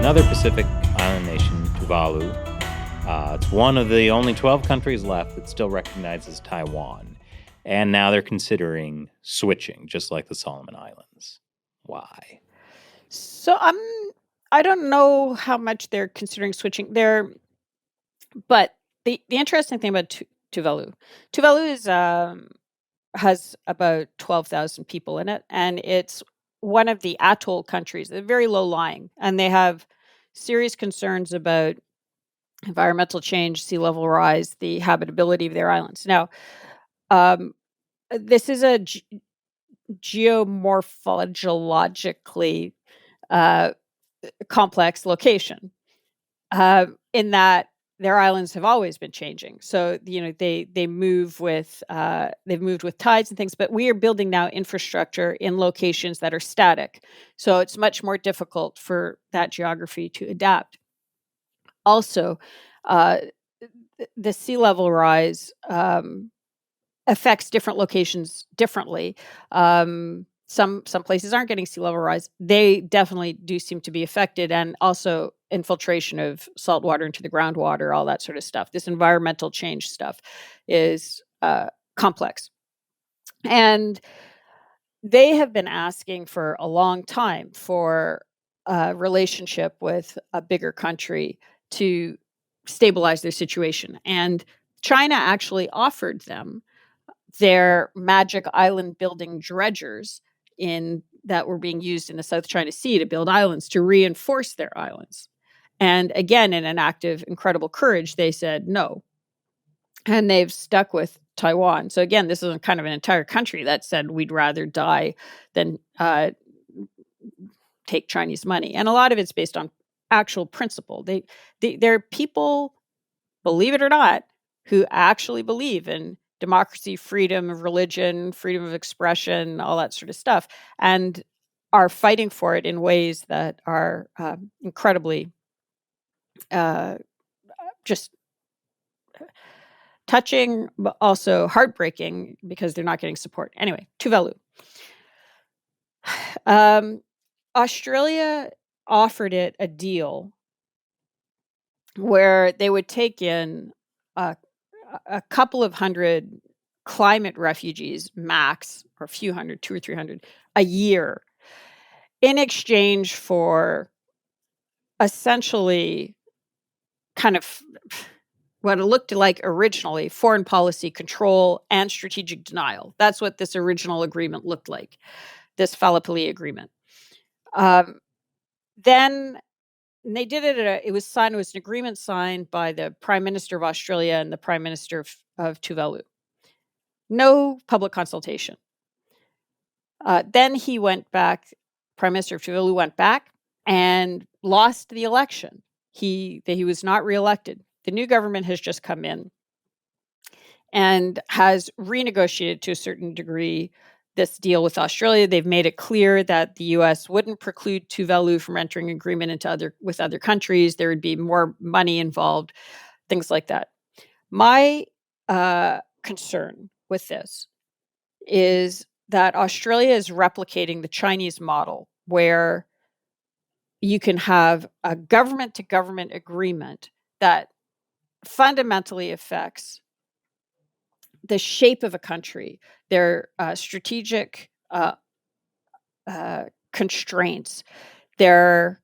another Pacific island nation, Tuvalu. It's one of the only 12 countries left that still recognizes Taiwan. And now they're considering switching, just like the Solomon Islands. Why? So I don't know how much they're considering switching there, but the interesting thing about Tuvalu is has about 12,000 people in it, and it's one of the atoll countries. They're very low lying, and they have serious concerns about environmental change, sea level rise, the habitability of their islands. Now, this is a geomorphologically complex location, in that their islands have always been changing. So they move with they've moved with tides and things. But we are building now infrastructure in locations that are static, so it's much more difficult for that geography to adapt. Also, the sea level rise affects different locations differently. Some places aren't getting sea level rise. They definitely do seem to be affected, and also infiltration of salt water into the groundwater, all that sort of stuff. This environmental change stuff is complex. And they have been asking for a long time for a relationship with a bigger country to stabilize their situation. And China actually offered them their magic island building dredgers that were being used in the South China Sea to build islands, to reinforce their islands. And again, in an act of incredible courage, they said no. And they've stuck with Taiwan. So again, this is kind of an entire country that said we'd rather die than take Chinese money. And a lot of it's based on actual principle. There are people, believe it or not, who actually believe in democracy, freedom of religion, freedom of expression, all that sort of stuff, and are fighting for it in ways that are incredibly just touching, but also heartbreaking because they're not getting support. Anyway, Tuvalu. Australia offered it a deal where they would take in a couple of hundred climate refugees max, or a few hundred, 200 or 300 a year, in exchange for essentially kind of what it looked like originally foreign policy control and strategic denial. That's what this original agreement looked like, this Philippine agreement. Then they did it. It was signed. It was an agreement signed by the Prime Minister of Australia and the Prime Minister of Tuvalu. No public consultation. Then he went back. Prime Minister of Tuvalu went back and lost the election. He was not reelected. The new government has just come in and has renegotiated to a certain degree this deal with Australia. They've made it clear that the U.S. wouldn't preclude Tuvalu from entering agreement with other countries. There would be more money involved, things like that. My concern with this is that Australia is replicating the Chinese model, where you can have a government-to-government agreement that fundamentally affects the shape of a country, their strategic constraints, their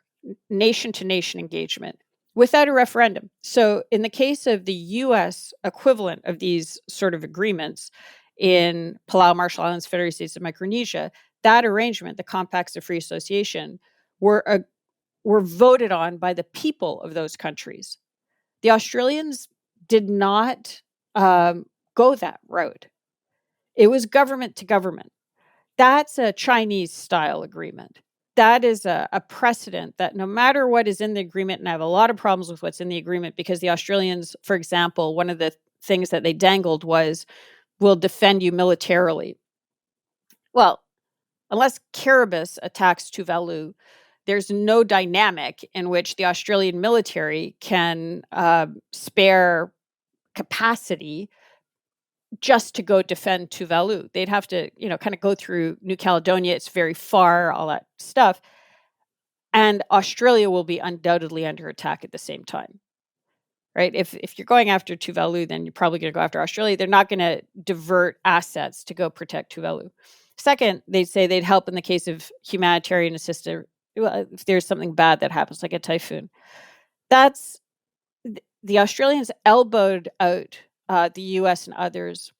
nation-to-nation engagement, without a referendum. So in the case of the U.S. equivalent of these sort of agreements in Palau, Marshall Islands, Federated States of Micronesia, that arrangement, the Compacts of Free Association, were voted on by the people of those countries. The Australians did not go that route. It was government to government. That's a Chinese style agreement. That is a precedent that no matter what is in the agreement, and I have a lot of problems with what's in the agreement, because the Australians, for example, one of the things that they dangled was, we'll defend you militarily. Well, unless Kiribati attacks Tuvalu, there's no dynamic in which the Australian military can spare capacity just to go defend Tuvalu. They'd have to, kind of go through New Caledonia. It's very far, all that stuff. and Australia will be undoubtedly under attack at the same time. Right? If you're going after Tuvalu, then you're probably going to go after Australia. They're not going to divert assets to go protect Tuvalu. Second, they say they'd help in the case of humanitarian assistance. Well, if there's something bad that happens, like a typhoon. That's the Australians elbowed out the U.S. and others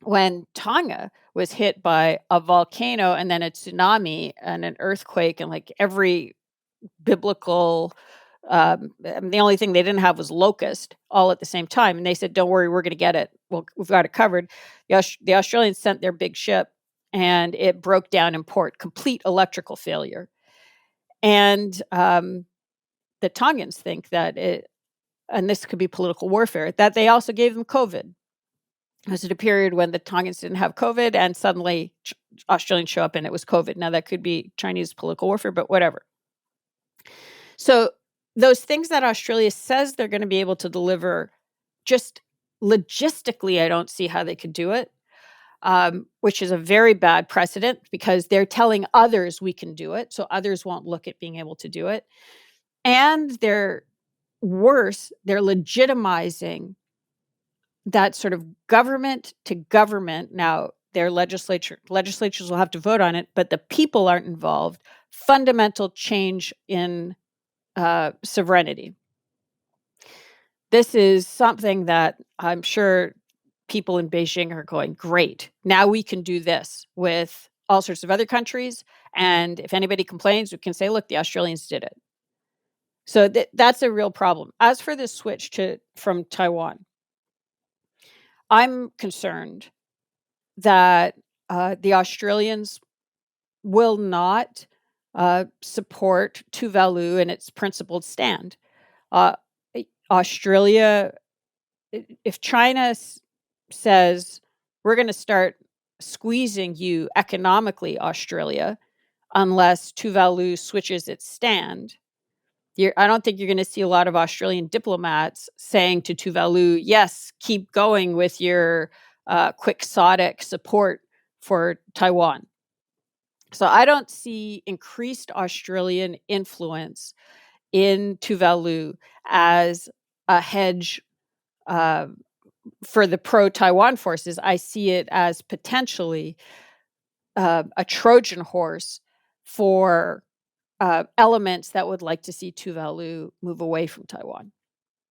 when Tonga was hit by a volcano and then a tsunami and an earthquake, and like every biblical, the only thing they didn't have was locust all at the same time. And they said, don't worry, we're going to get it. Well, we've got it covered. The Australians sent their big ship and it broke down in port, complete electrical failure. And the Tongans think that and this could be political warfare, that they also gave them COVID. It was at a period when the Tongans didn't have COVID, and suddenly Australians show up and it was COVID. Now that could be Chinese political warfare, but whatever. So those things that Australia says they're going to be able to deliver, just logistically, I don't see how they could do it, which is a very bad precedent because they're telling others we can do it. So others won't look at being able to do it. And they're worse, they're legitimizing that sort of government to government. Now, their legislatures will have to vote on it, but the people aren't involved. Fundamental change in sovereignty. This is something that I'm sure people in Beijing are going, great. Now we can do this with all sorts of other countries. And if anybody complains, we can say, look, the Australians did it. So that's a real problem. As for the switch from Taiwan, I'm concerned that the Australians will not support Tuvalu in its principled stand. Australia, if China says, we're going to start squeezing you economically, Australia, unless Tuvalu switches its stand, I don't think you're going to see a lot of Australian diplomats saying to Tuvalu, yes, keep going with your quixotic support for Taiwan. So I don't see increased Australian influence in Tuvalu as a hedge for the pro-Taiwan forces. I see it as potentially a Trojan horse for elements that would like to see Tuvalu move away from Taiwan.